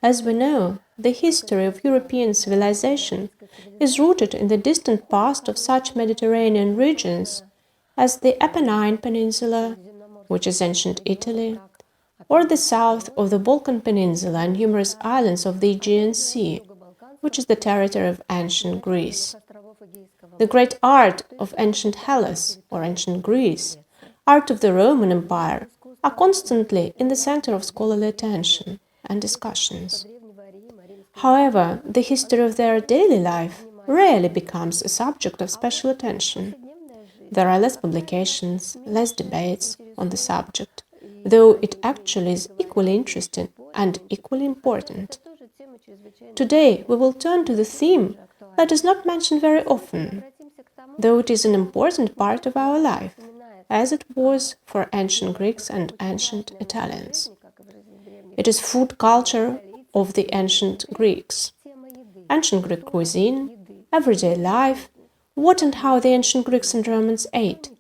As we know, the history of European civilization is rooted in the distant past of such Mediterranean regions as the Apennine Peninsula, which is ancient Italy, or the south of the Balkan Peninsula and numerous islands of the Aegean Sea, which is the territory of ancient Greece. The great art of ancient Hellas, or ancient Greece, art of the Roman Empire, are constantly in the center of scholarly attention and discussions. However, the history of their daily life rarely becomes a subject of special attention. There are less publications, less debates on the subject, though it actually is equally interesting and equally important. Today, we will turn to the theme that is not mentioned very often, though it is an important part of our life, as it was for ancient Greeks and ancient Italians. It is food culture of the ancient Greeks. Ancient Greek cuisine, everyday life, what and how the ancient Greeks and Romans ate,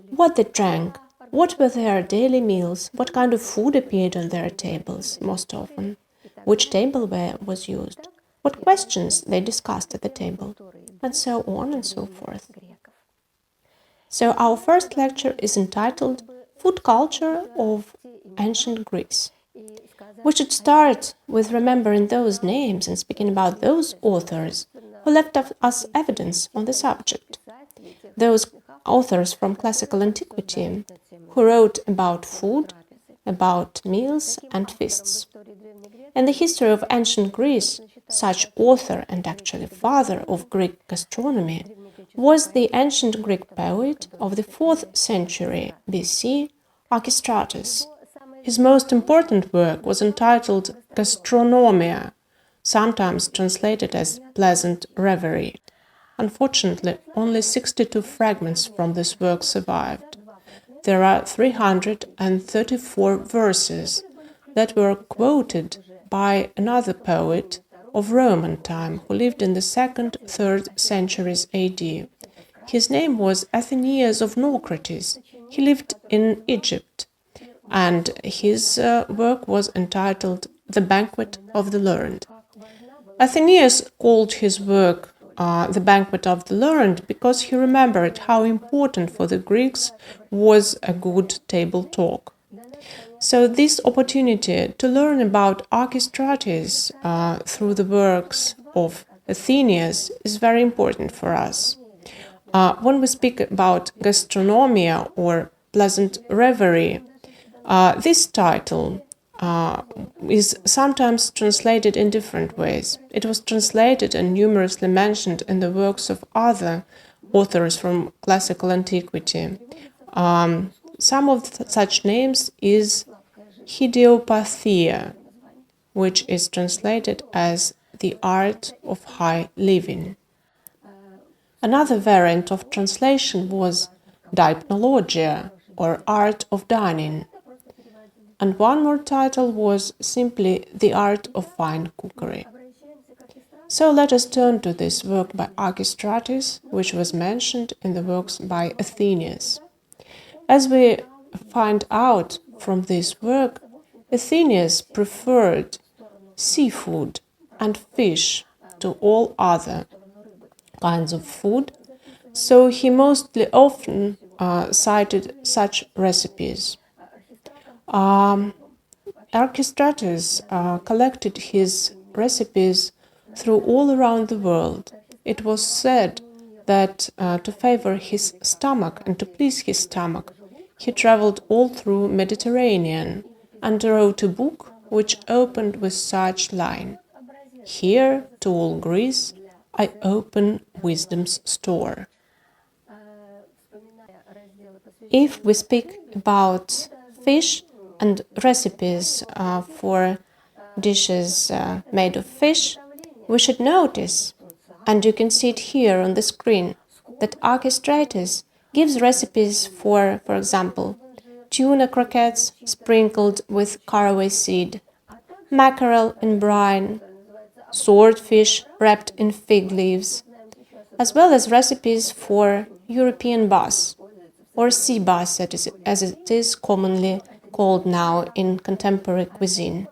what they drank, what were their daily meals, what kind of food appeared on their tables most often, which tableware was used, what questions they discussed at the table, and so on and so forth. So our first lecture is entitled Food Culture of Ancient Greece. We should start with remembering those names and speaking about those authors who left us evidence on the subject. Those authors from classical antiquity who wrote about food, about meals and feasts. In the history of ancient Greece, such author and actually father of Greek gastronomy was the ancient Greek poet of the 4th century BC, Archistratus. His most important work was entitled Gastronomia, sometimes translated as Pleasant Reverie. Unfortunately, only 62 fragments from this work survived. There are 334 verses that were quoted by another poet of Roman time who lived in the 2nd, 3rd centuries AD. His name was Athenaeus of Naucratis. He lived in Egypt, and his work was entitled The Banquet of the Learned. Athenaeus called his work The Banquet of the Learned because he remembered how important for the Greeks was a good table talk. So this opportunity to learn about Archistratus through the works of Athenaeus is very important for us. When we speak about gastronomia or pleasant reverie, this title is sometimes translated in different ways. It was translated and numerously mentioned in the works of other authors from classical antiquity. Some of such names is Hydiopathia, which is translated as the art of high living. Another variant of translation was Dipnologia, or art of dining. And one more title was simply the art of fine cookery. So let us turn to this work by Archistratus, which was mentioned in the works by Athenaeus. As we find out from this work, Athenaeus preferred seafood and fish to all other kinds of food, so he mostly often cited such recipes. Archistratus collected his recipes through all around the world. It was said that to favor his stomach and to please his stomach, he traveled all through Mediterranean and wrote a book which opened with such line: "Here to all Greece I open wisdom's store." If we speak about fish and recipes for dishes made of fish, we should notice, and you can see it here on the screen, that Archistratus gives recipes for example, tuna croquettes sprinkled with caraway seed, mackerel in brine, swordfish wrapped in fig leaves, as well as recipes for European bass, or sea bass as it is commonly called now in contemporary cuisine.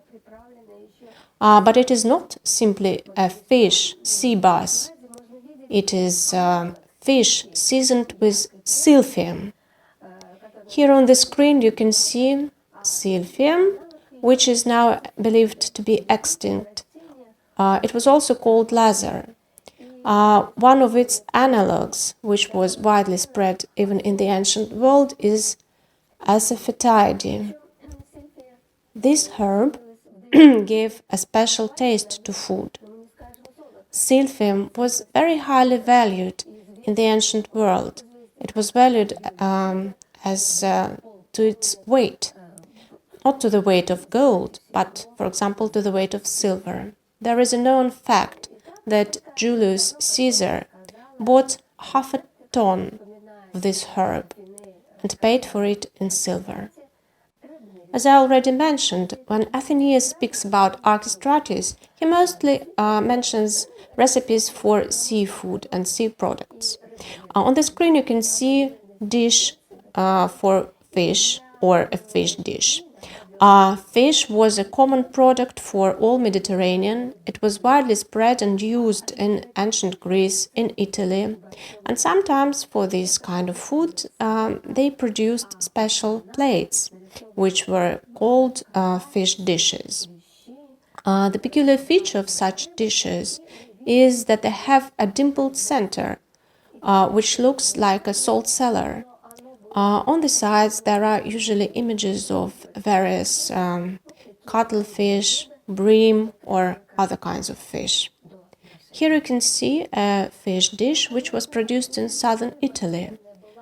But it is not simply a fish, sea bass. It is fish seasoned with silphium. Here on the screen you can see silphium, which is now believed to be extinct. It was also called laser. One of its analogues, which was widely spread even in the ancient world, is asafoetide. This herb gave a special taste to food. Silphium was very highly valued in the ancient world. It was valued as to its weight, not to the weight of gold, but, for example, to the weight of silver. There is a known fact that Julius Caesar bought half a ton of this herb and paid for it in silver. As I already mentioned, when Athenaeus speaks about Archistratus, he mostly mentions recipes for seafood and sea products. On the screen you can see dish for fish or a fish dish. Fish was a common product for all Mediterranean. It was widely spread and used in ancient Greece, in Italy, and sometimes for this kind of food they produced special plates, which were called fish dishes. The peculiar feature of such dishes is that they have a dimpled center, which looks like a salt cellar. On the sides there are usually images of various cuttlefish, bream, or other kinds of fish. Here you can see a fish dish which was produced in southern Italy,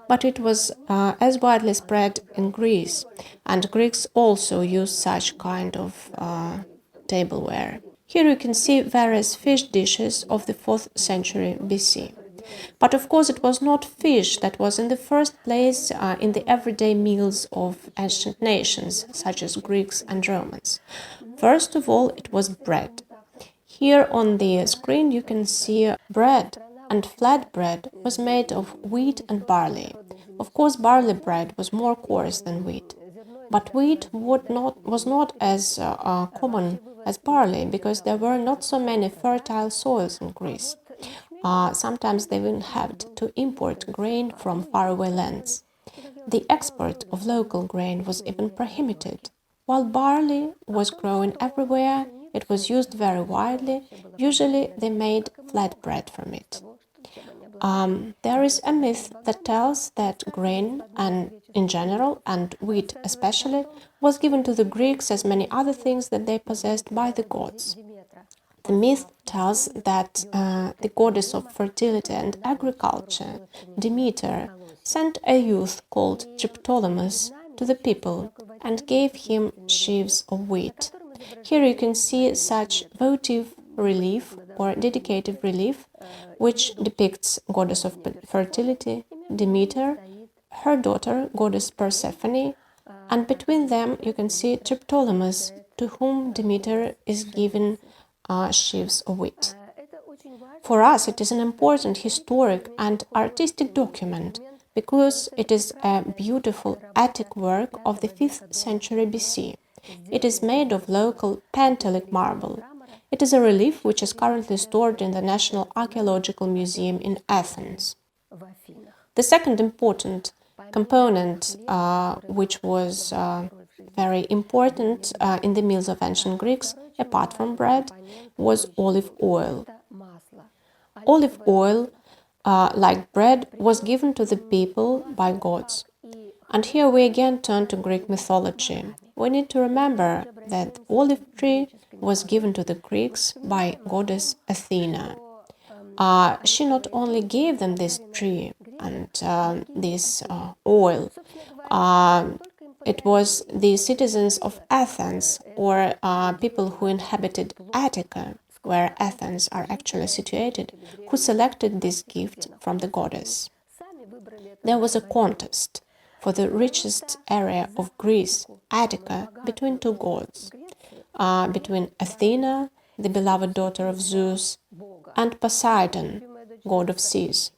but it was as widely spread in Greece, and Greeks also used such kind of tableware. Here you can see various fish dishes of the 4th century BC. But of course it was not fish that was in the first place in the everyday meals of ancient nations, such as Greeks and Romans. First of all, it was bread. Here on the screen you can see bread, and flat bread was made of wheat and barley. Of course, barley bread was more coarse than wheat, but wheat was not as common as barley because there were not so many fertile soils in Greece. Sometimes they even had to import grain from faraway lands. The export of local grain was even prohibited. While barley was grown everywhere, it was used very widely. Usually they made flatbread from it. There is a myth that tells that grain, and in general, and wheat especially, was given to the Greeks as many other things that they possessed by the gods. The myth tells that the goddess of fertility and agriculture, Demeter, sent a youth called Triptolemus to the people and gave him sheaves of wheat. Here you can see such votive relief or dedicative relief, which depicts goddess of fertility, Demeter, her daughter, goddess Persephone, and between them you can see Triptolemus, to whom Demeter is giving sheaves of wheat. For us, it is an important historic and artistic document because it is a beautiful Attic work of the 5th century BC. It is made of local Pentelic marble. It is a relief which is currently stored in the National Archaeological Museum in Athens. The second important component, which was very important in the meals of ancient Greeks, apart from bread, was olive oil. Olive oil, like bread, was given to the people by gods. And here we again turn to Greek mythology. We need to remember that olive tree was given to the Greeks by goddess Athena. She not only gave them this tree and this oil, it was the citizens of Athens, or people who inhabited Attica, where Athens are actually situated, who selected this gift from the goddess. There was a contest for the richest area of Greece, Attica, between two gods, between Athena, the beloved daughter of Zeus, and Poseidon, god of seas.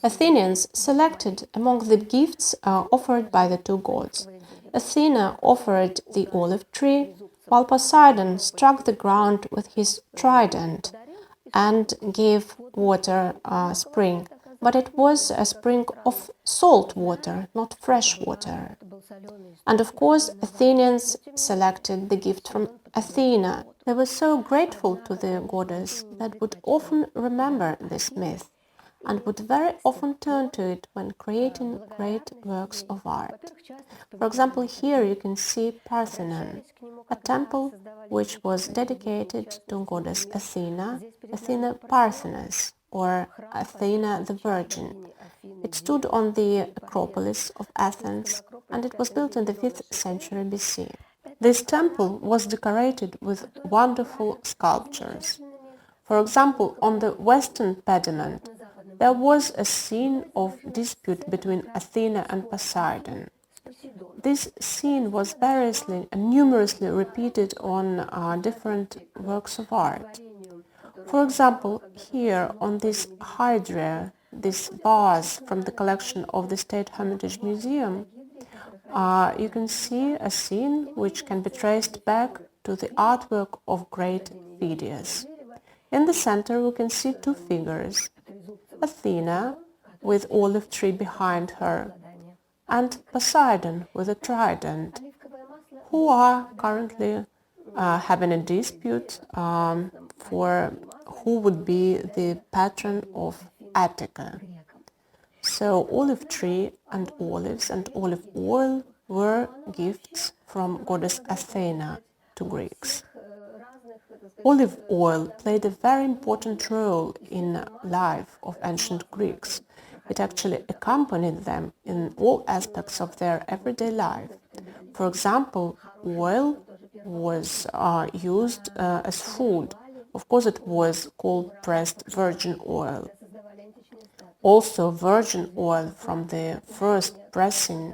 Athenians selected among the gifts offered by the two gods. Athena offered the olive tree, while Poseidon struck the ground with his trident and gave water a spring, but it was a spring of salt water, not fresh water. And of course, Athenians selected the gift from Athena. They were so grateful to the goddess that would often remember this myth and would very often turn to it when creating great works of art. For example, here you can see Parthenon, a temple which was dedicated to goddess Athena, Athena Parthenos, or Athena the Virgin. It stood on the Acropolis of Athens, and it was built in the 5th century BC. This temple was decorated with wonderful sculptures. For example, on the western pediment, there was a scene of dispute between Athena and Poseidon. This scene was variously and numerously repeated on different works of art. For example, here on this hydra, this vase from the collection of the State Hermitage Museum, you can see a scene which can be traced back to the artwork of great Phidias. In the center we can see two figures, Athena with olive tree behind her and Poseidon with a trident, who are currently having a dispute for who would be the patron of Attica. So olive tree and olives and olive oil were gifts from goddess Athena to Greeks. Olive oil played a very important role in life of ancient Greeks. It actually accompanied them in all aspects of their everyday life. For example, oil was used as food. Of course, it was called pressed virgin oil. Also, virgin oil from the first pressing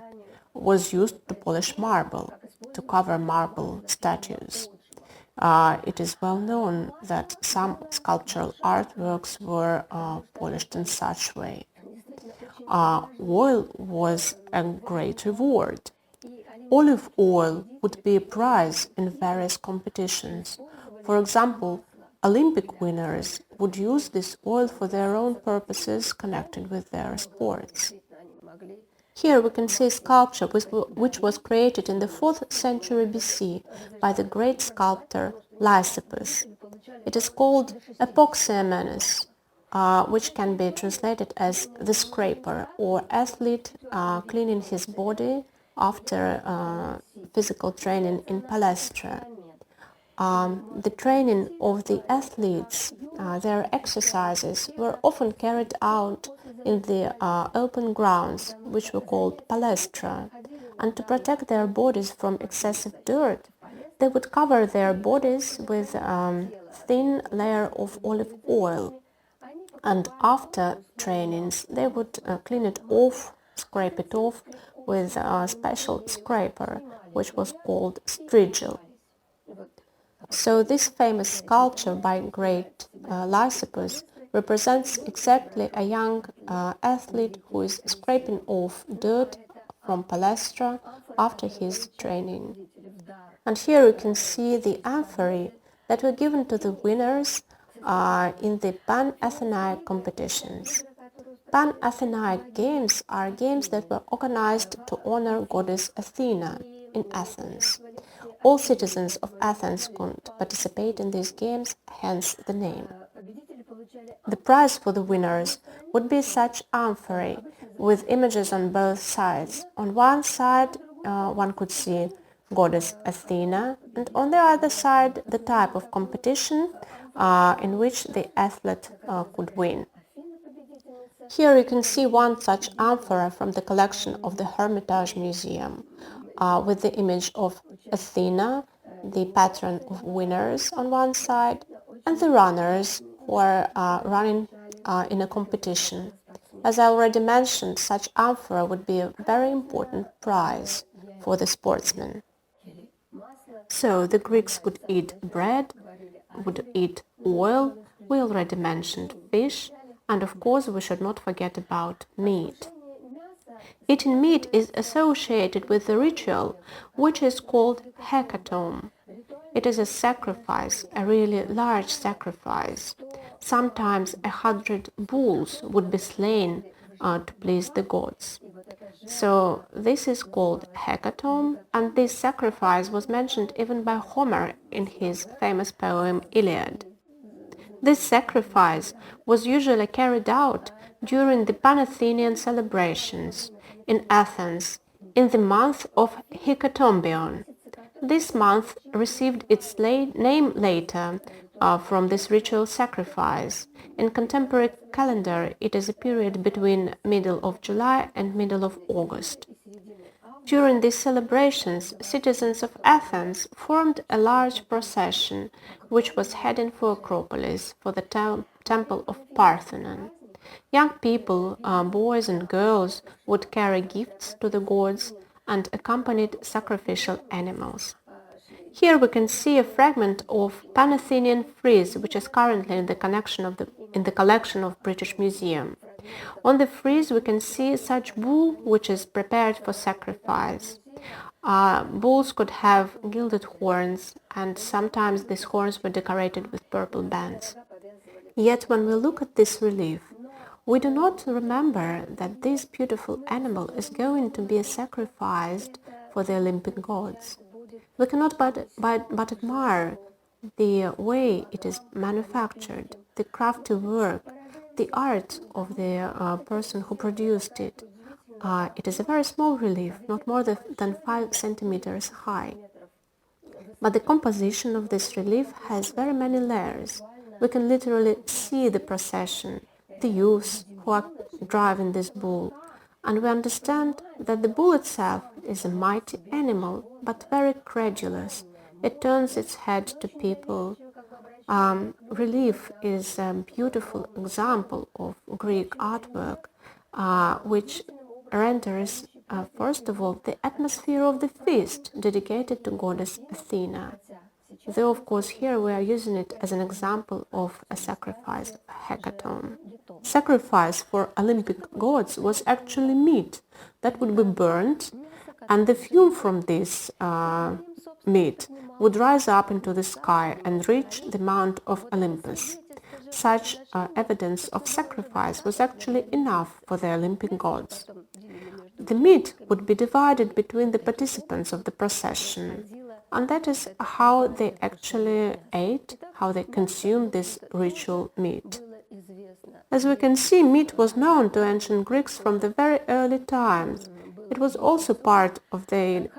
was used to polish marble, to cover marble statues. It is well known that some sculptural artworks were polished in such way. Oil was a great reward. Olive oil would be a prize in various competitions. For example, Olympic winners would use this oil for their own purposes connected with their sports. Here we can see a sculpture which was created in the 4th century BC by the great sculptor Lysippus. It is called Epoxyamenes, which can be translated as the scraper or athlete cleaning his body after physical training in palestra. The training of the athletes, their exercises were often carried out in the open grounds, which were called palestra, and to protect their bodies from excessive dirt, they would cover their bodies with a thin layer of olive oil, and after trainings they would clean it off, scrape it off with a special scraper, which was called strigil. So this famous sculpture by great Lysippus represents exactly a young athlete who is scraping off dirt from palestra after his training. And here you can see the amphorae that were given to the winners in the Pan-Athenaic competitions. Pan-Athenaic games are games that were organized to honor goddess Athena in Athens. All citizens of Athens could participate in these games, hence the name. The prize for the winners would be such amphorae with images on both sides. On one side one could see goddess Athena, and on the other side the type of competition in which the athlete could win. Here you can see one such amphora from the collection of the Hermitage Museum with the image of Athena, the patron of winners, on one side, and the runners who are running in a competition. As I already mentioned, such amphora would be a very important prize for the sportsmen. So the Greeks would eat bread, would eat oil, we already mentioned fish, and of course we should not forget about meat. Eating meat is associated with the ritual which is called hecatomb. It is a sacrifice, a really large sacrifice. Sometimes 100 bulls would be slain to please the gods. So this is called hecatomb, and this sacrifice was mentioned even by Homer in his famous poem Iliad. This sacrifice was usually carried out during the Panathenian celebrations in Athens in the month of Hecatombion. This month received its name later from this ritual sacrifice. In contemporary calendar, it is a period between middle of July and middle of August. During these celebrations, citizens of Athens formed a large procession which was heading for Acropolis, for the temple of Parthenon. Young people, boys and girls, would carry gifts to the gods and accompanied sacrificial animals. Here we can see a fragment of Panathenian frieze which is currently in the collection of British Museum. On the frieze we can see such bull which is prepared for sacrifice. Bulls could have gilded horns, and sometimes these horns were decorated with purple bands. Yet when we look at this relief, we do not remember that this beautiful animal is going to be sacrificed for the Olympic gods. We cannot but admire the way it is manufactured, the crafty work, the art of the person who produced it. It is a very small relief, not more than 5 centimeters high. But the composition of this relief has very many layers. We can literally see the procession, the youths who are driving this bull, and we understand that the bull itself is a mighty animal, but very credulous. It turns its head to people. Relief is a beautiful example of Greek artwork, which renders, first of all, the atmosphere of the feast dedicated to goddess Athena. Though, of course, here we are using it as an example of a sacrifice, a hecatomb. Sacrifice for Olympic gods was actually meat that would be burnt, and the fume from this meat would rise up into the sky and reach the Mount of Olympus. Such evidence of sacrifice was actually enough for the Olympic gods. The meat would be divided between the participants of the procession, and that is how they actually ate, how they consumed this ritual meat. As we can see, meat was known to ancient Greeks from the very early times. It was also part of their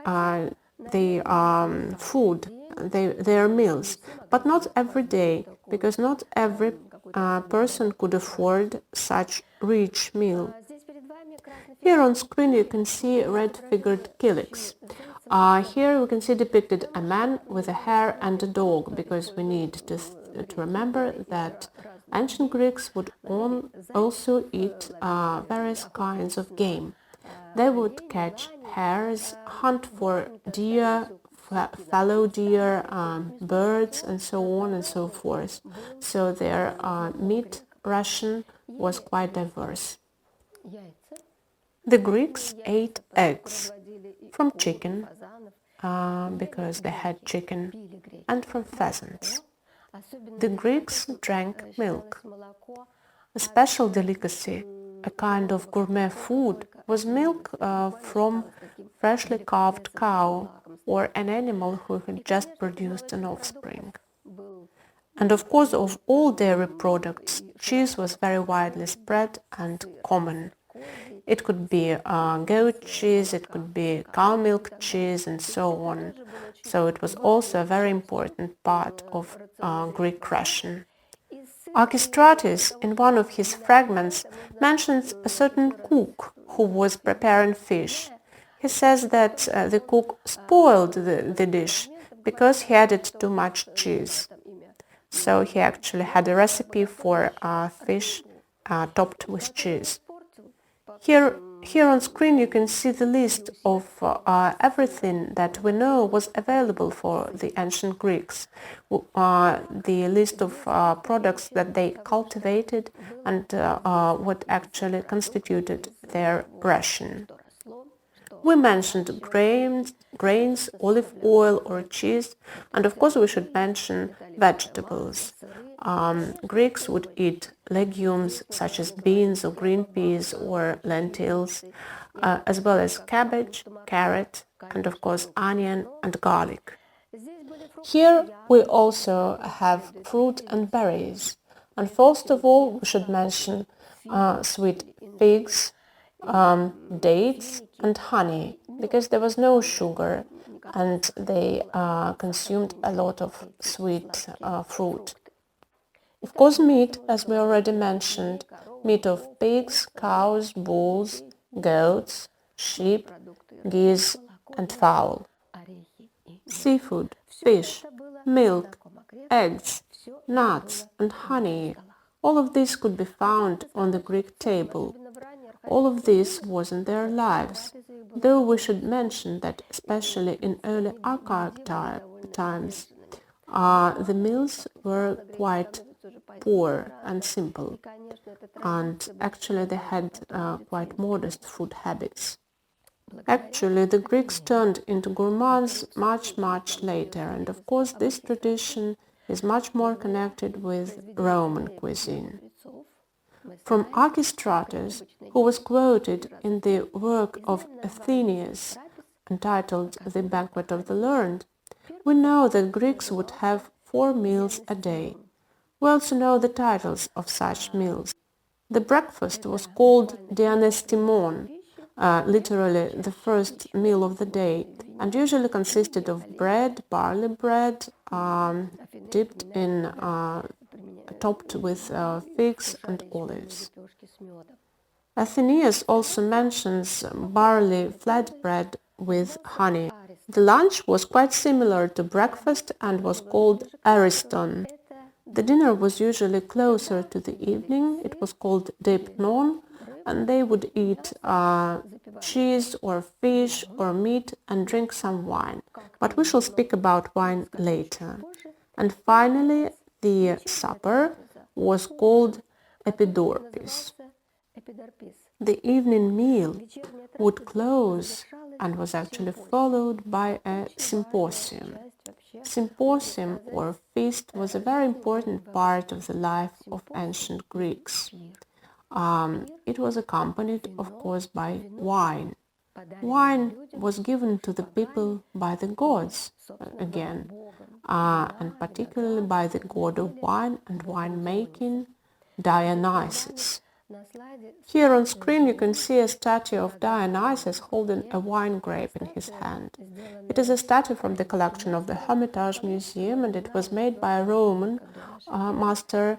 food, their meals, but not every day, because not every person could afford such rich meal. Here on screen you can see red-figured kilix. Here we can see depicted a man with a hare and a dog, because we need to remember that ancient Greeks would also eat various kinds of game. They would catch hares, hunt for deer, fallow deer, birds, and so on and so forth. So their meat ration was quite diverse. The Greeks ate eggs from chicken, because they had chicken, and from pheasants. The Greeks drank milk. A special delicacy, a kind of gourmet food, was milk from freshly calved cow or an animal who had just produced an offspring. And of course, of all dairy products, cheese was very widely spread and common. It could be goat cheese, it could be cow milk cheese, and so on. So it was also a very important part of Greek ration. Archistratus, in one of his fragments, mentions a certain cook who was preparing fish. He says that the cook spoiled the dish because he added too much cheese. So he actually had a recipe for fish topped with cheese. Here on screen you can see the list of everything that we know was available for the ancient Greeks, the list of products that they cultivated and what actually constituted their ration. We mentioned grains, olive oil or cheese, and of course we should mention vegetables. Greeks would eat legumes such as beans or green peas or lentils, as well as cabbage, carrot, and of course onion and garlic. Here we also have fruit and berries. And first of all, we should mention sweet figs, dates, and honey, because there was no sugar and they consumed a lot of sweet fruit. Of course, meat, as we already mentioned, meat of pigs, cows, bulls, goats, sheep, geese, and fowl. Seafood, fish, milk, eggs, nuts, and honey. All of this could be found on the Greek table. All of this was in their lives, though we should mention that especially in early archaic times, the meals were quite poor and simple, and actually they had quite modest food habits. Actually, the Greeks turned into gourmands much later, and of course this tradition is much more connected with Roman cuisine. From Archistratus, who was quoted in the work of Athenaeus, entitled The Banquet of the Learned, we know that Greeks would have 4 meals a day. We also know the titles of such meals. The breakfast was called dianestimon, literally the first meal of the day, and usually consisted of bread, barley bread, dipped in, topped with figs and olives. Athenaeus also mentions barley flatbread with honey. The lunch was quite similar to breakfast and was called ariston. The dinner was usually closer to the evening. It was called deipnon, and they would eat cheese or fish or meat and drink some wine. But we shall speak about wine later. And finally, the supper was called epidorpis. The evening meal would close and was actually followed by a symposium. Symposium or feast was a very important part of the life of ancient Greeks. It was accompanied, of course, by wine. Wine was given to the people by the gods, again, and particularly by the god of wine and winemaking, Dionysus. Here on screen you can see a statue of Dionysus holding a wine grape in his hand. It is a statue from the collection of the Hermitage Museum, and it was made by a Roman master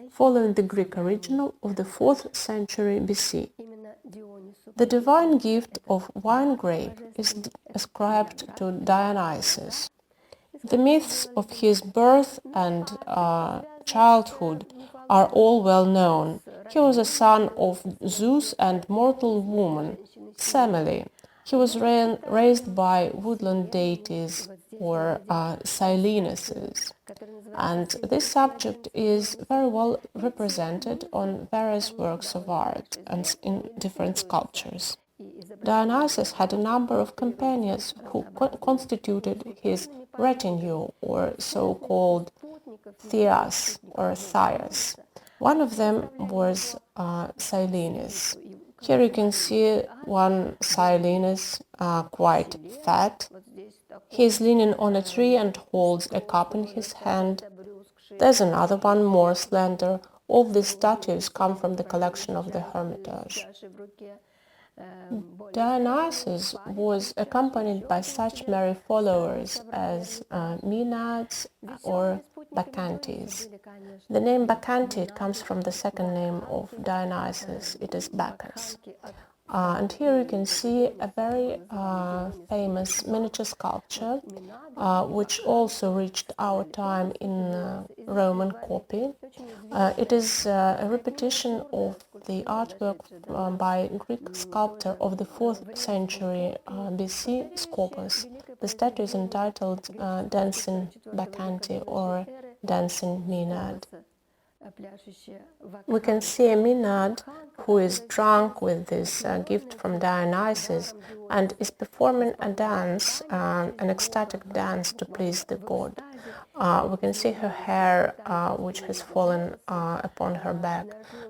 following the Greek original of the 4th century BC. The divine gift of wine grape is ascribed to Dionysus. The myths of his birth and childhood are all well known. He was a son of Zeus and mortal woman, Semele. He was raised by woodland deities or Silenuses. And this subject is very well represented on various works of art and in different sculptures. Dionysus had a number of companions who constituted his retinue, or so-called Thias or Thias. One of them was Silenus. Here you can see one Silenus, quite fat. He is leaning on a tree and holds a cup in his hand. There's another one, more slender. All these statues come from the collection of the Hermitage. Dionysus was accompanied by such merry followers as Maenads or Bacchantes. The name Bacchante comes from the second name of Dionysus. It is Bacchus. And here you can see a very famous miniature sculpture, which also reached our time in Roman copy. It is a repetition of the artwork by Greek sculptor of the 4th century BC, Scopas. The statue is entitled Dancing Bacchante or Dancing Maenad. We can see a Maenad who is drunk with this gift from Dionysus and is performing a dance, an ecstatic dance to please the god. We can see her hair, which has fallen upon her back.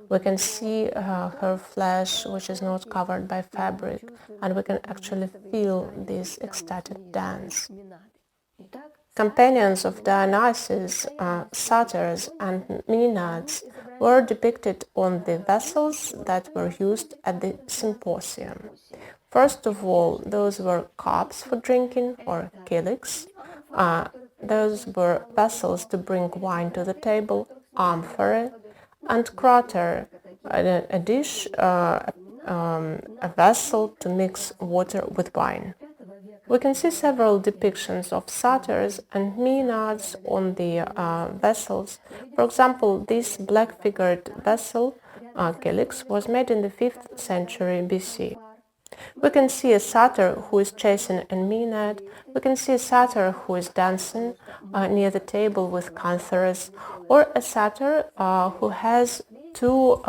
We can see her flesh, which is not covered by fabric, and we can actually feel this ecstatic dance. Companions of Dionysus, satyrs and Maenads were depicted on the vessels that were used at the Symposium. First of all, those were cups for drinking, or kylix. Those were vessels to bring wine to the table, amphorae, and crater, a dish, a vessel to mix water with wine. We can see several depictions of satyrs and Maenads on the vessels. For example, this black-figured vessel, kylix, was made in the 5th century BC. We can see a satyr who is chasing a Maenad. We can see a satyr who is dancing near the table with canthores, or a satyr who has two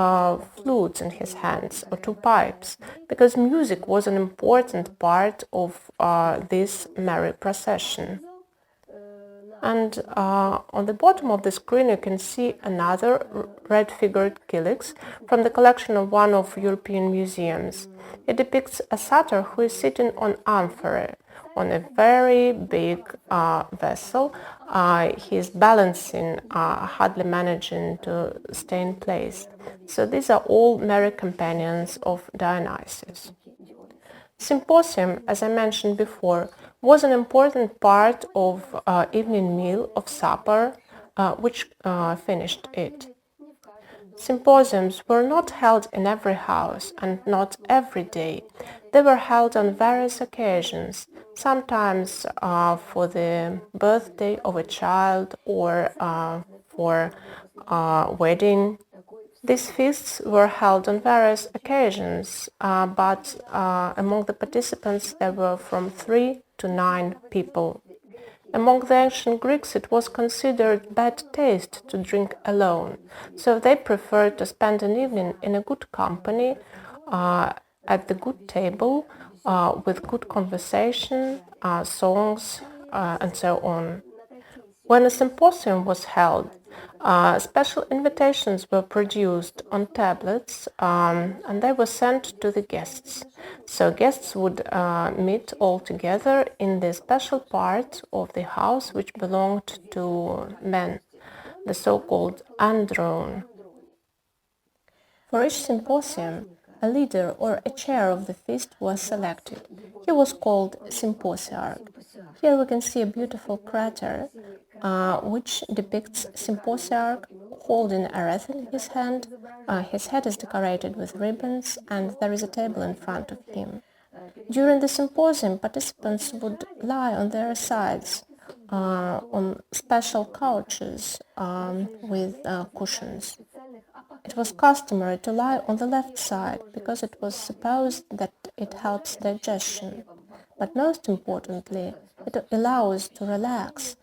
flutes in his hands, or two pipes, because music was an important part of this merry procession. And on the bottom of the screen you can see another red-figured kylix from the collection of one of European museums. It depicts a satyr who is sitting on amphorae, on a very big vessel. He is balancing, hardly managing to stay in place. So these are all merry companions of Dionysus. Symposium, as I mentioned before, was an important part of evening meal, of supper, which finished it. Symposiums were not held in every house and not every day. They were held on various occasions, sometimes for the birthday of a child or for a wedding. These feasts were held on various occasions, but among the participants there were from 3 to 9 people. Among the ancient Greeks it was considered bad taste to drink alone, so they preferred to spend an evening in a good company, at the good table, with good conversation, songs, and so on. When a symposium was held, special invitations were produced on tablets, and they were sent to the guests. So guests would meet all together in the special part of the house which belonged to men, the so-called andron. For each symposium, a leader or a chair of the feast was selected. He was called symposiarch. Here we can see a beautiful crater which depicts symposiarch holding a wreath in his hand. His head is decorated with ribbons and there is a table in front of him. During the symposium, participants would lie on their sides on special couches with cushions. It was customary to lie on the left side because it was supposed that it helps digestion. But most importantly, it allows to relax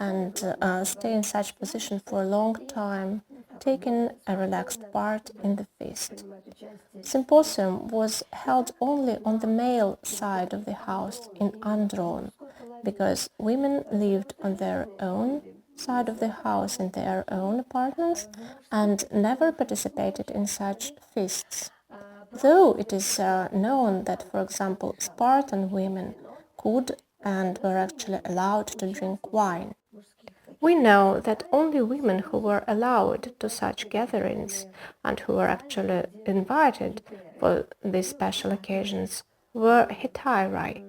and stay in such position for a long time, taking a relaxed part in the feast. Symposium was held only on the male side of the house in andron, because women lived on their own side of the house in their own apartments and never participated in such feasts. Though it is known that, for example, Spartan women could and were actually allowed to drink wine. We know that only women who were allowed to such gatherings and who were actually invited for these special occasions were hetairai.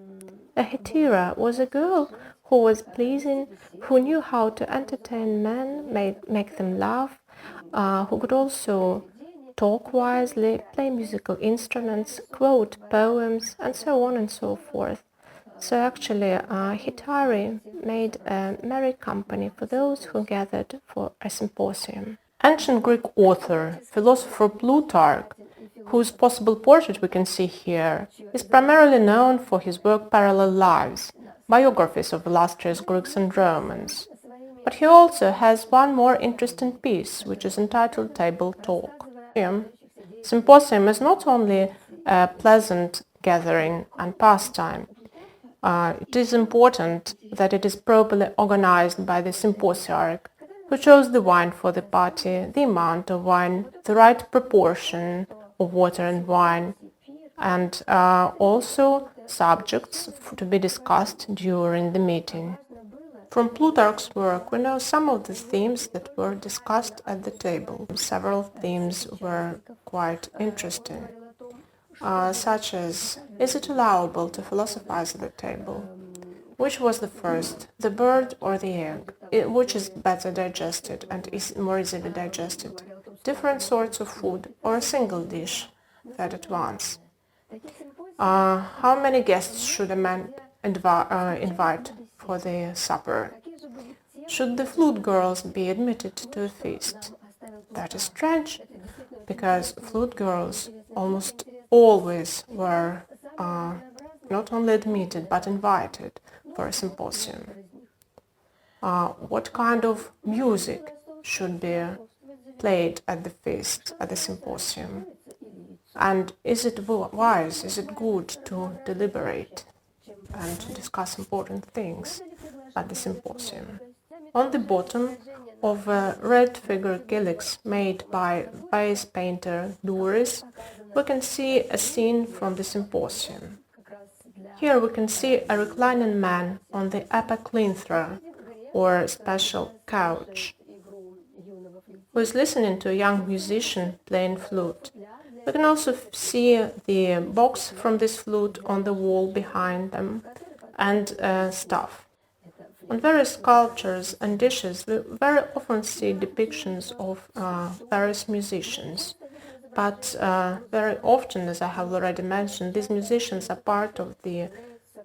A hetaira was a girl who was pleasing, who knew how to entertain men, make them laugh, who could also talk wisely, play musical instruments, quote poems, and so on and so forth. So actually, hetairi made a merry company for those who gathered for a symposium. Ancient Greek author, philosopher Plutarch, whose possible portrait we can see here, is primarily known for his work Parallel Lives, biographies of illustrious Greeks and Romans. But he also has one more interesting piece, which is entitled Table Talk. Symposium is not only a pleasant gathering and pastime. It is important that it is properly organized by the symposiarch, who chose the wine for the party, the amount of wine, the right proportion of water and wine, and also subjects to be discussed during the meeting. From Plutarch's work, we know some of the themes that were discussed at the table. Several themes were quite interesting, such as, is it allowable to philosophize at the table? Which was the first, the bird or the egg? Which is better digested and is more easily digested? Different sorts of food or a single dish fed at once? How many guests should a man invite for the supper? Should the flute girls be admitted to a feast? That is strange, because flute girls almost always were not only admitted but invited for a symposium. What kind of music should be played at the feast, at the symposium? And is it wise, is it good to deliberate and to discuss important things at the symposium? On the bottom of a red figure calyx made by vase painter Duris, we can see a scene from the symposium. Here we can see a reclining man on the epiclinthra, or special couch, who is listening to a young musician playing flute. We can also see the box from this flute on the wall behind them, and stuff. On various sculptures and dishes, we very often see depictions of various musicians. But very often, as I have already mentioned, these musicians are part of the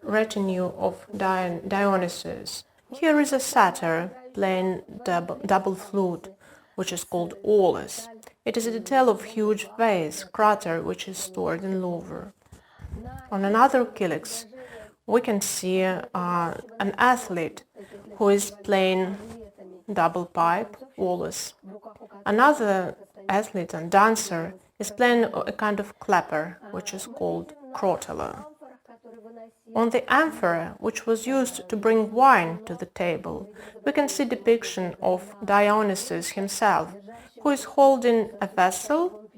retinue of Dionysus. Here is a satyr playing double flute, which is called aulos. It is a detail of huge vase, crater, which is stored in Louvre. On another calyx, we can see an athlete who is playing double pipe, aulos. Another athlete and dancer is playing a kind of clapper, which is called crotala. On the amphora, which was used to bring wine to the table, we can see depiction of Dionysus himself, who is holding a vessel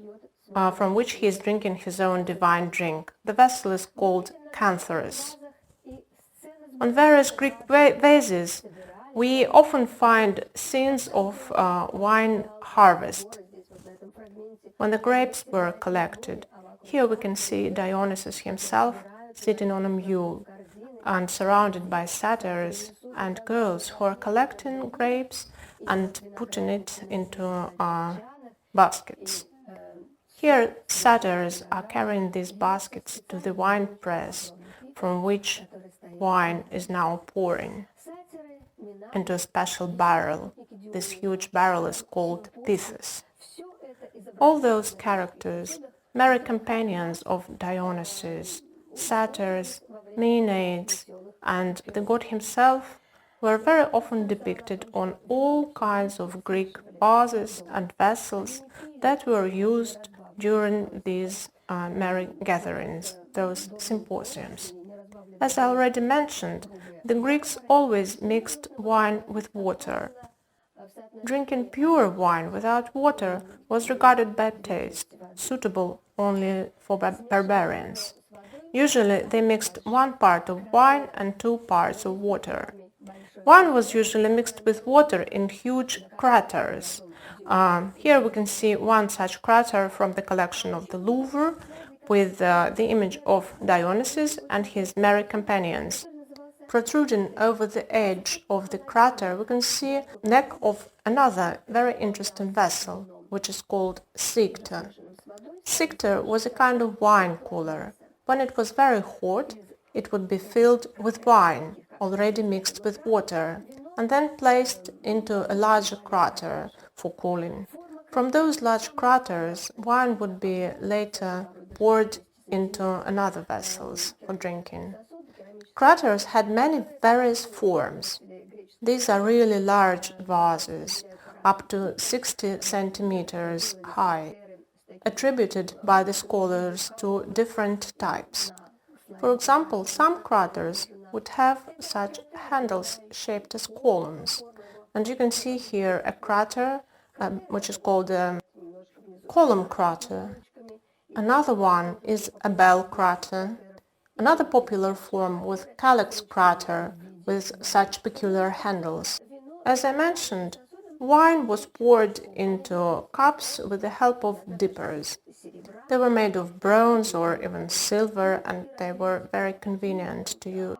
from which he is drinking his own divine drink. The vessel is called cantharus. On various Greek vases, we often find scenes of wine harvest, when the grapes were collected. Here we can see Dionysus himself sitting on a mule and surrounded by satyrs and girls who are collecting grapes and putting it into baskets. Here satyrs are carrying these baskets to the wine press, from which wine is now pouring into a special barrel. This huge barrel is called pithys. All those characters, merry companions of Dionysus, satyrs, Maenads, and the god himself, were very often depicted on all kinds of Greek vases and vessels that were used during these merry gatherings, those symposiums. As I already mentioned, the Greeks always mixed wine with water. Drinking pure wine without water was regarded bad taste, suitable only for barbarians. Usually they mixed 1 part of wine and 2 parts of water. Wine was usually mixed with water in huge craters. Here we can see one such crater from the collection of the Louvre, with the image of Dionysus and his merry companions. Protruding over the edge of the crater, we can see the neck of another very interesting vessel, which is called Sicter. Sicter was a kind of wine cooler. When it was very hot, it would be filled with wine, already mixed with water, and then placed into a larger crater for cooling. From those large craters, wine would be later poured into another vessels for drinking. Craters had many various forms. These are really large vases, up to 60 centimeters high, attributed by the scholars to different types. For example, some craters would have such handles shaped as columns. And you can see here a crater which is called a column crater. Another one is a bell crater. Another popular form was calyx crater with such peculiar handles. As I mentioned, wine was poured into cups with the help of dippers. They were made of bronze or even silver, and they were very convenient to use.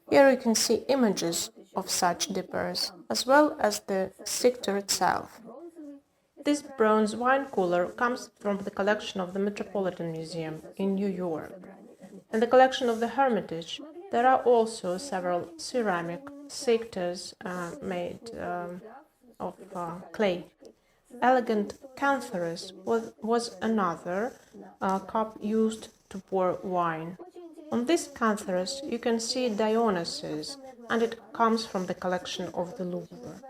Here you can see images of such dippers, as well as the sector itself. This bronze wine cooler comes from the collection of the Metropolitan Museum in New York. In the collection of the Hermitage, there are also several ceramic sectors made of clay. Elegant cantharis was another cup used to pour wine. On this cantharis you can see Dionysus, and it comes from the collection of the Louvre.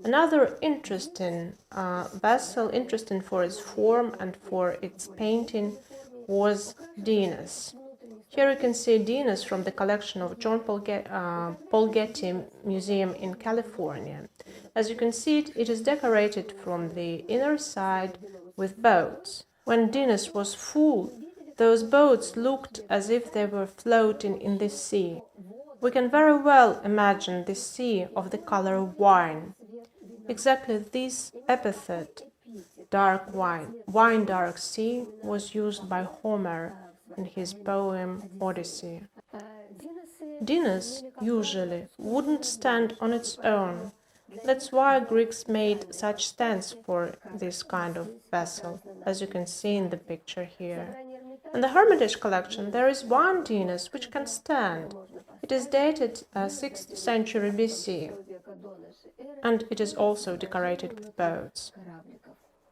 Another interesting vessel, interesting for its form and for its painting, was Dinas. Here you can see Dinas from the collection of John Paul Getty Museum in California. As you can see, it is decorated from the inner side with boats. When Dinas was full, those boats looked as if they were floating in the sea. We can very well imagine the sea of the color of wine. Exactly this epithet, dark wine dark sea, was used by Homer in his poem Odyssey. Dinas usually wouldn't stand on its own. That's why Greeks made such stands for this kind of vessel, as you can see in the picture here. In the Hermitage collection there is one Dinas which can stand. It is dated 6th century BC, and it is also decorated with boats.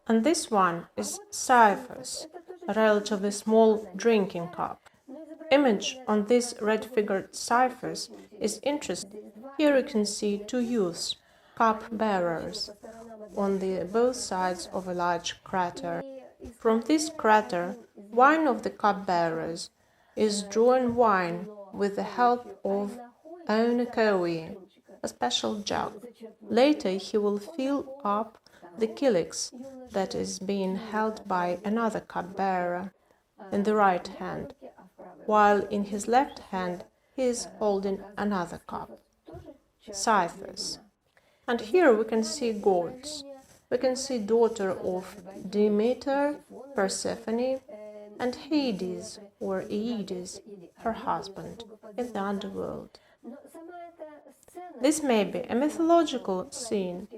And this one is Cyphus, a relatively small drinking cup. Image on this red-figured Cyphus is interesting. Here you can see two youths, cup-bearers, on both sides of a large crater. From this crater, one of the cup-bearers is drawing wine with the help of oenokoi, a special jug. Later he will fill up the calyx that is being held by another cup-bearer in the right hand, while in his left hand he is holding another cup, Cyphus. And here we can see gods. We can see daughter of Demeter, Persephone, and Hades or Aedes, her husband, in the underworld. This may be a mythological scene,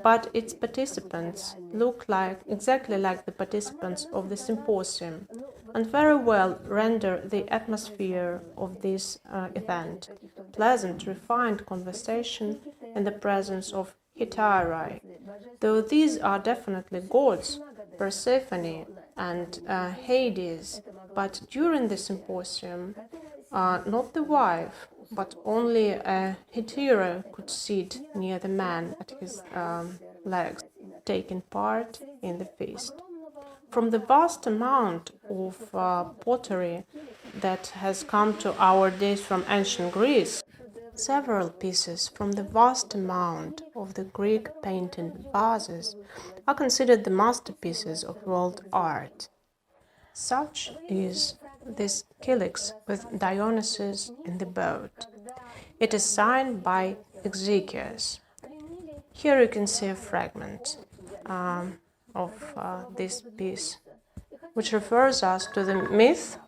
but its participants look exactly like the participants of the Symposium, and very well render the atmosphere of this event, pleasant, refined conversation in the presence of hetairai. Though these are definitely gods, Persephone and Hades, but during the Symposium, not the wife, but only a hetairai could sit near the man at his legs, taking part in the feast. From the vast amount of pottery that has come to our days from ancient Greece, several pieces from the vast amount of the Greek painted vases are considered the masterpieces of world art. Such is this calyx with Dionysus in the boat. It is signed by Exekias. Here you can see a fragment of this piece, which refers us to the myth.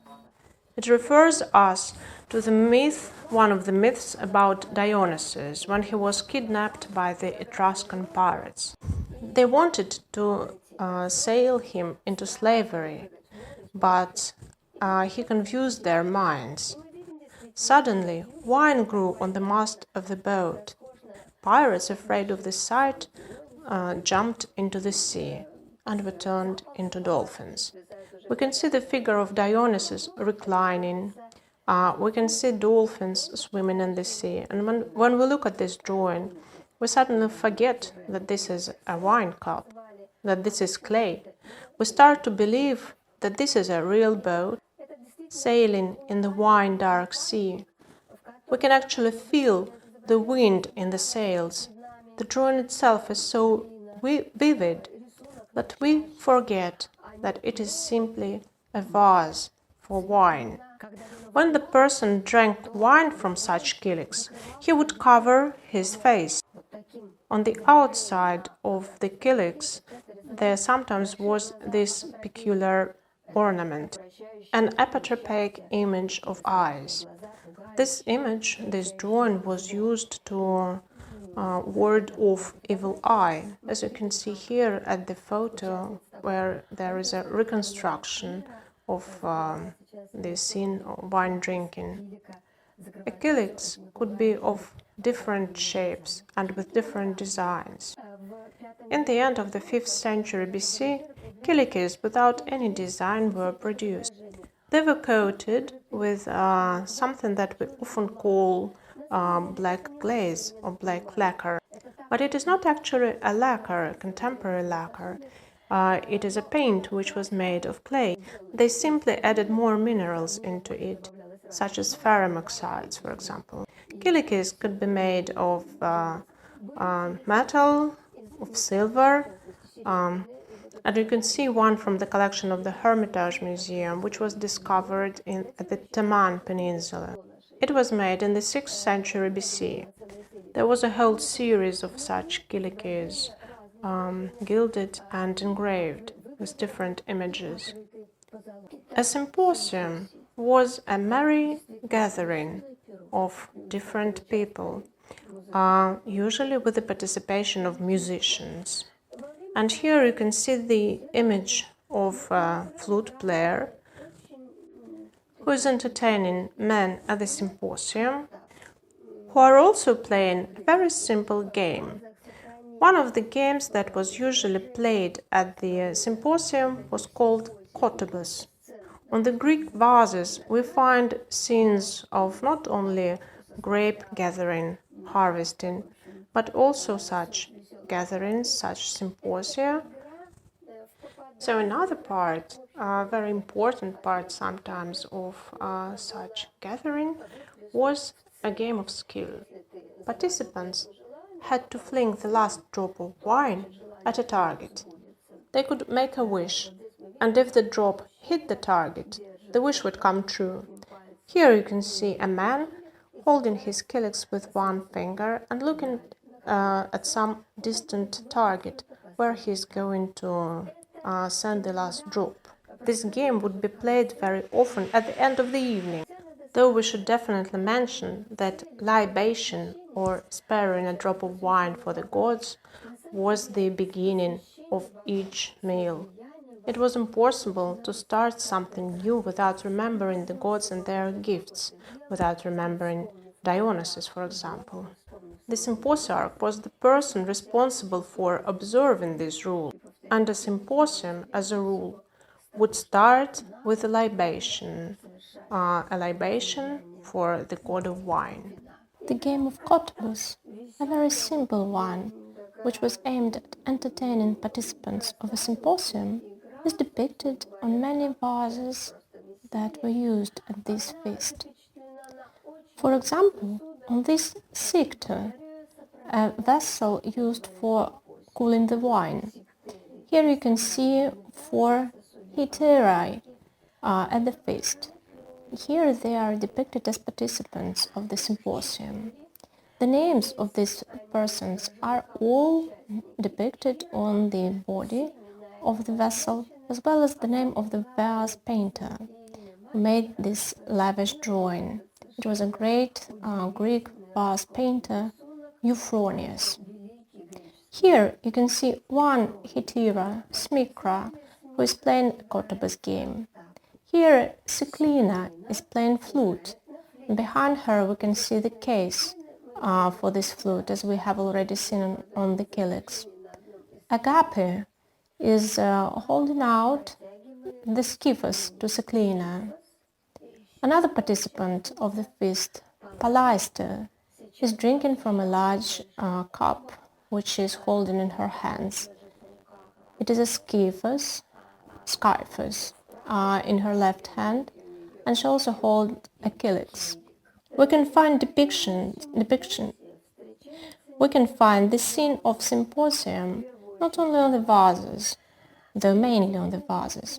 It refers us to the myth, one of the myths about Dionysus, when he was kidnapped by the Etruscan pirates. They wanted to sell him into slavery, but he confused their minds. Suddenly, wine grew on the mast of the boat. Pirates, afraid of the sight, jumped into the sea and were turned into dolphins. We can see the figure of Dionysus reclining We can see dolphins swimming in the sea. And when we look at this drawing, we suddenly forget that this is a wine cup, that this is clay. We start to believe that this is a real boat sailing in the wine dark sea. We can actually feel the wind in the sails. The drawing itself is so vivid that we forget that it is simply a vase for wine. When the person drank wine from such kiliks, he would cover his face. On the outside of the kiliks, there sometimes was this peculiar ornament, an apotropaic image of eyes. This image, this drawing, was used to ward off evil eye, as you can see here at the photo, where there is a reconstruction of the scene of wine drinking. Acrylics could be of different shapes and with different designs. In the end of the 5th century BC, kilikis without any design were produced. They were coated with something that we often call black glaze or black lacquer. But it is not actually a lacquer, a contemporary lacquer. It is a paint which was made of clay. They simply added more minerals into it, such as ferrum oxides, for example. Kilikis could be made of metal, of silver, and you can see one from the collection of the Hermitage Museum, which was discovered at the Taman Peninsula. It was made in the 6th century BC. There was a whole series of such kilikis, gilded and engraved with different images. A symposium was a merry gathering of different people, usually with the participation of musicians. And here you can see the image of a flute player who is entertaining men at the symposium, who are also playing a very simple game. One of the games that was usually played at the symposium was called kotobos. On the Greek vases we find scenes of not only grape gathering, harvesting, but also such gatherings, such symposia. So another part, a very important part sometimes of such gathering, was a game of skill. Participants had to fling the last drop of wine at a target. They could make a wish, and if the drop hit the target, the wish would come true. Here you can see a man holding his kiliks with one finger and looking at some distant target where he is going to send the last drop. This game would be played very often at the end of the evening, though we should definitely mention that libation, or sparing a drop of wine for the gods, was the beginning of each meal. It was impossible to start something new without remembering the gods and their gifts, without remembering Dionysus, for example. The symposiarch was the person responsible for observing this rule, and a symposium, as a rule, would start with a libation for the god of wine. The game of kotobos, a very simple one, which was aimed at entertaining participants of a symposium, is depicted on many vases that were used at this feast. For example, on this sector, a vessel used for cooling the wine. Here you can see 4 hetairai at the feast. Here they are depicted as participants of the symposium. The names of these persons are all depicted on the body of the vessel, as well as the name of the vase painter who made this lavish drawing. It was a great Greek vase painter, Euphronius. Here you can see one hetaira, Smikra, who is playing a kotobos game. Here Cyclina is playing flute. Behind her we can see the case for this flute, as we have already seen on the kiliks. Agape is holding out the scyphus to Cyclina. Another participant of the feast, Palaister, is drinking from a large cup which she is holding in her hands. It is a scyphus in her left hand, and she also holds a calyx. We can find We can find the scene of Symposium not only on the vases, though mainly on the vases,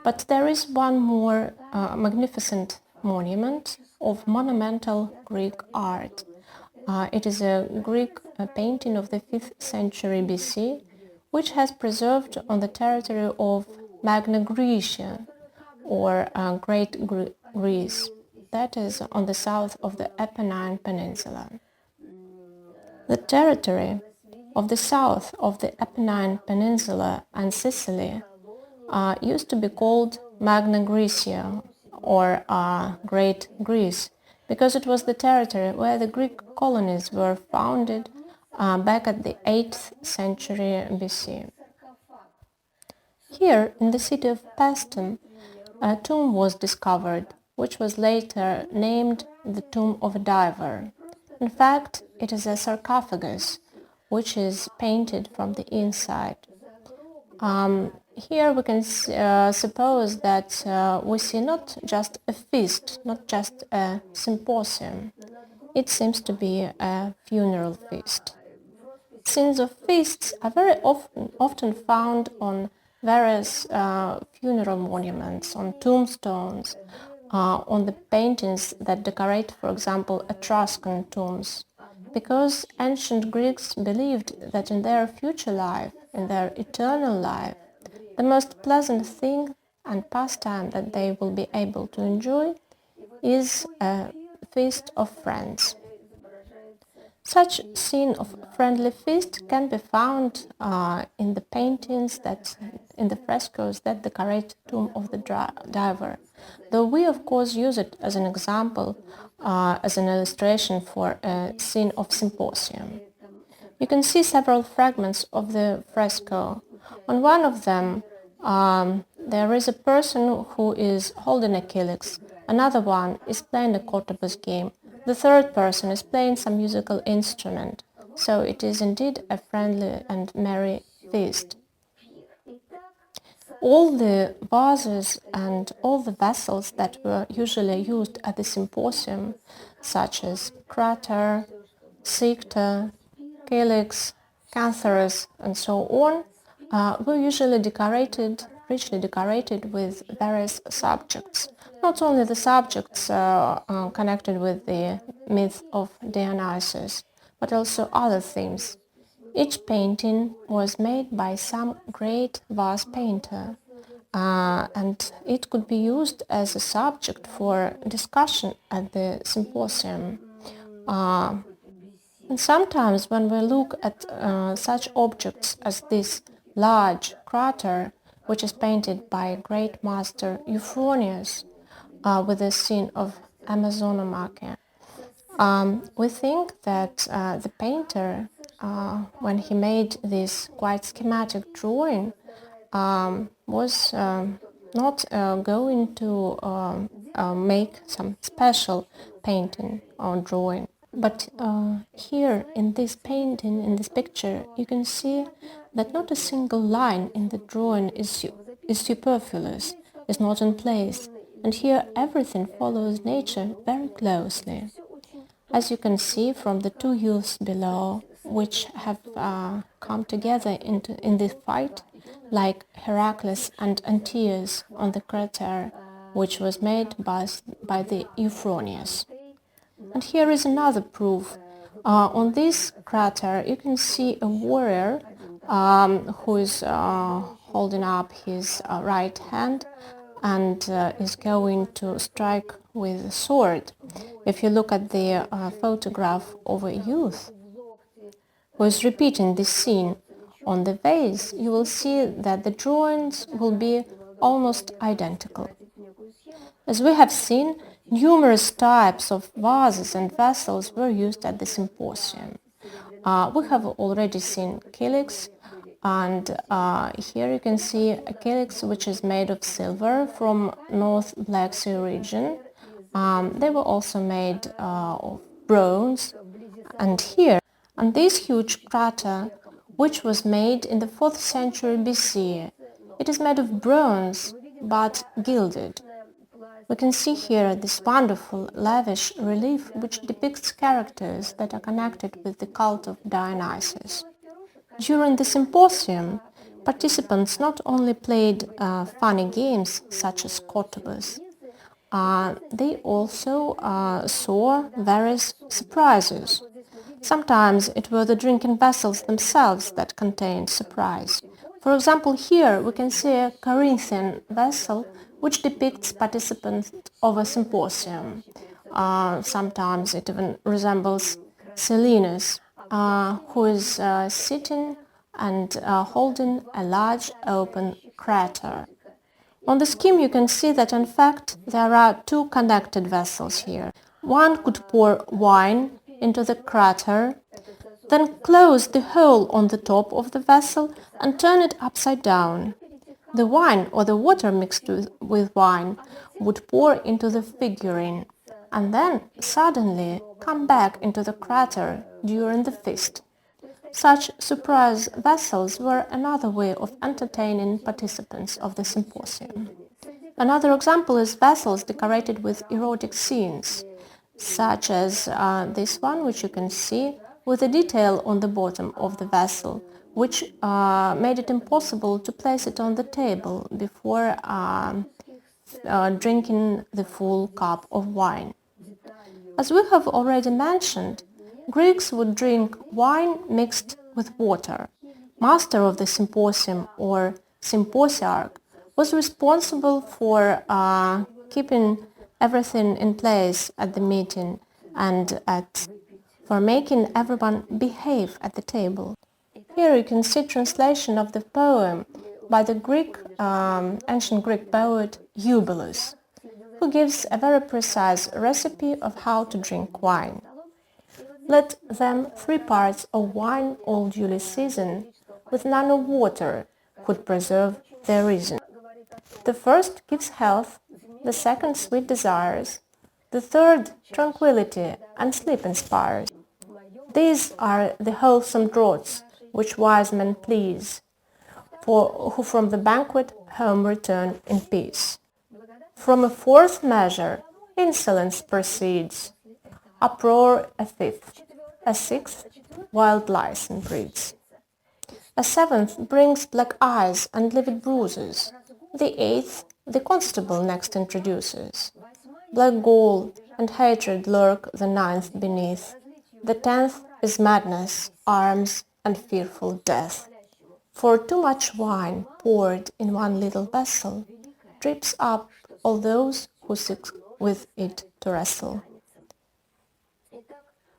but there is one more magnificent monument of monumental Greek art. It is a Greek painting of the 5th century BC, which has preserved on the territory of Magna Graecia, or Great Greece, that is on the south of the Apennine Peninsula. The territory of the south of the Apennine Peninsula and Sicily used to be called Magna Graecia, or Great Greece, because it was the territory where the Greek colonies were founded back at the 8th century BC. Here, in the city of Paestum, a tomb was discovered, which was later named the Tomb of a Diver. In fact, it is a sarcophagus, which is painted from the inside. Here we can suppose that we see not just a feast, not just a symposium. It seems to be a funeral feast. Scenes of feasts are very often found on various funeral monuments, on tombstones, on the paintings that decorate, for example, Etruscan tombs, because ancient Greeks believed that in their future life, in their eternal life, the most pleasant thing and pastime that they will be able to enjoy is a feast of friends. Such scene of friendly feast can be found in the paintings in the frescoes that decorate the tomb of the diver, though we of course use it as an example, as an illustration for a scene of Symposium. You can see several fragments of the fresco. On one of them there is a person who is holding a calyx, another one is playing a quarters game, the third person is playing some musical instrument, so it is indeed a friendly and merry feast. All the vases and all the vessels that were usually used at the Symposium, such as crater, cincta, calyx, cantharus, and so on, were usually richly decorated with various subjects. Not only the subjects connected with the myth of Dionysus, but also other themes. Each painting was made by some great vase painter, and it could be used as a subject for discussion at the Symposium. And sometimes when we look at such objects as this large crater, which is painted by great master Euphronius with the scene of Amazonomachy, we think that the painter, when he made this quite schematic drawing, was not going to make some special painting or drawing. But here in this painting, in this picture, you can see that not a single line in the drawing is superfluous, is not in place, and here everything follows nature very closely. As you can see from the two youths below, which have come together in this fight, like Heracles and Antaeus on the crater, which was made by the Euphronius. And here is another proof. On this crater, you can see a warrior who is holding up his right hand and is going to strike with a sword. If you look at the photograph of a youth who is repeating this scene on the vase, you will see that the drawings will be almost identical. As we have seen, numerous types of vases and vessels were used at the Symposium. We have already seen calyx, and here you can see a calyx which is made of silver from North Black Sea region, They were also made of bronze. And here, on this huge crater, which was made in the 4th century BC, it is made of bronze, but gilded. We can see here this wonderful, lavish relief which depicts characters that are connected with the cult of Dionysus. During the symposium, participants not only played funny games such as Kotobus, they also saw various surprises. Sometimes it were the drinking vessels themselves that contained surprise. For example, here we can see a Corinthian vessel which depicts participants of a symposium. Sometimes it even resembles Silenus, who is sitting and holding a large open crater. On the scheme you can see that in fact there are two connected vessels here. One could pour wine into the crater, then close the hole on the top of the vessel and turn it upside down. The wine or the water mixed with wine would pour into the figurine and then suddenly come back into the crater during the feast. Such surprise vessels were another way of entertaining participants of the symposium. Another example is vessels decorated with erotic scenes, such as this one, which you can see, with a detail on the bottom of the vessel, which made it impossible to place it on the table before drinking the full cup of wine. As we have already mentioned, Greeks would drink wine mixed with water. Master of the symposium, or symposiarch, was responsible for keeping everything in place at the meeting and for making everyone behave at the table. Here you can see translation of the poem by the ancient Greek poet Eubolus, who gives a very precise recipe of how to drink wine. Let them 3 parts of wine all duly seasoned, with none of water could preserve their reason. The first gives health, the second sweet desires, the third tranquility and sleep inspires. These are the wholesome draughts which wise men please, who from the banquet home return in peace. From a fourth measure insolence proceeds, uproar a fifth, a sixth wild license breeds. A seventh brings black eyes and livid bruises, the eighth the constable next introduces. Black gall and hatred lurk the ninth beneath, the 10th is madness, arms, and fearful death. For too much wine poured in one little vessel trips up all those who seek with it to wrestle.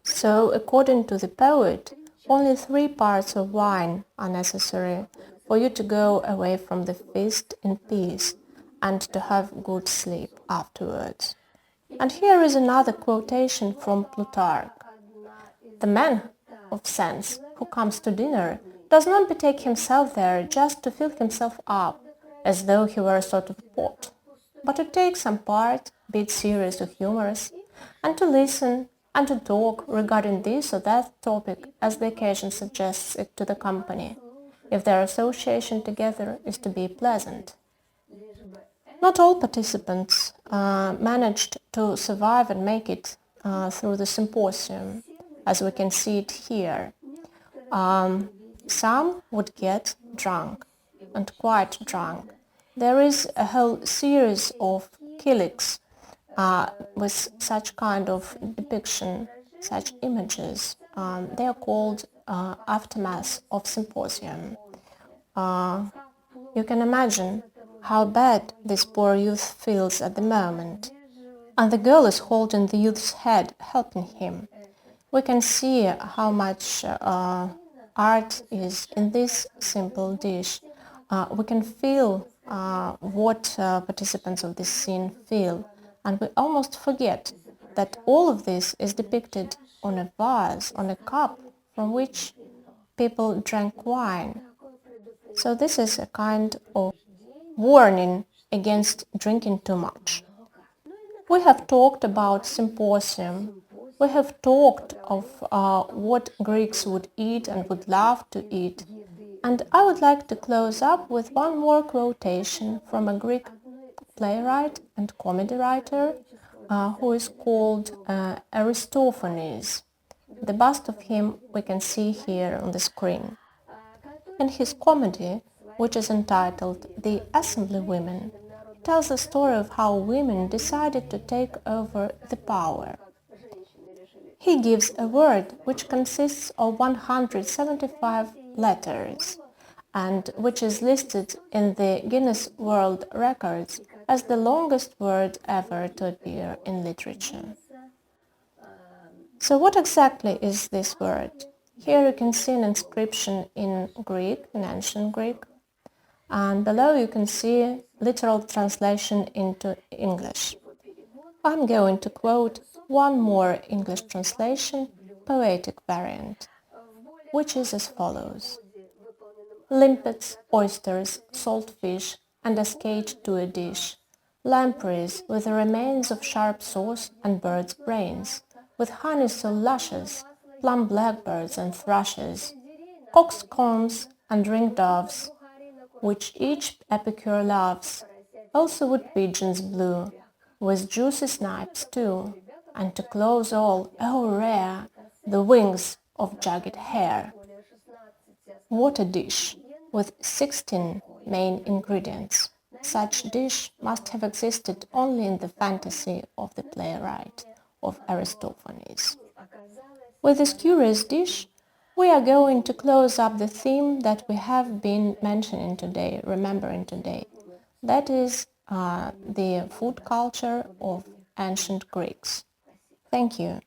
So, according to the poet, only 3 parts of wine are necessary for you to go away from the feast in peace and to have good sleep afterwards. And here is another quotation from Plutarch. The man of sense who comes to dinner does not betake himself there just to fill himself up, as though he were a sort of pot, but to take some part, be it serious or humorous, and to listen and to talk regarding this or that topic as the occasion suggests it to the company, if their association together is to be pleasant. Not all participants managed to survive and make it through the symposium, as we can see it here. Some would get drunk, and quite drunk. There is a whole series of kylix with such kind of depiction, such images. They are called aftermath of symposium. You can imagine how bad this poor youth feels at the moment. And the girl is holding the youth's head, helping him. We can see how much art is in this simple dish. We can feel what participants of this scene feel, and we almost forget that all of this is depicted on a vase, on a cup, from which people drank wine. So this is a kind of warning against drinking too much. We have talked about Symposium. We have talked of what Greeks would eat and would love to eat. And I would like to close up with one more quotation from a Greek playwright and comedy writer who is called Aristophanes. The bust of him we can see here on the screen. In his comedy, which is entitled The Assembly Women, he tells the story of how women decided to take over the power. He gives a word which consists of 175 letters and which is listed in the Guinness World Records as the longest word ever to appear in literature. So what exactly is this word? Here you can see an inscription in Greek, in ancient Greek, and below you can see literal translation into English. I'm going to quote one more English translation, poetic variant, which is as follows. Limpets, oysters, salt fish, and a skate to a dish. Lampreys with the remains of sharp sauce and birds' brains, with honey so luscious, plum blackbirds and thrushes, coxcombs and ring-doves, which each epicure loves, also wood pigeons blue, with juicy snipes too, and to close all, oh rare, the wings of jagged hare. What a dish, with 16 main ingredients. Such dish must have existed only in the fantasy of the playwright of Aristophanes. With this curious dish, we are going to close up the theme that we have been mentioning today, remembering today. That is the food culture of ancient Greeks. Thank you.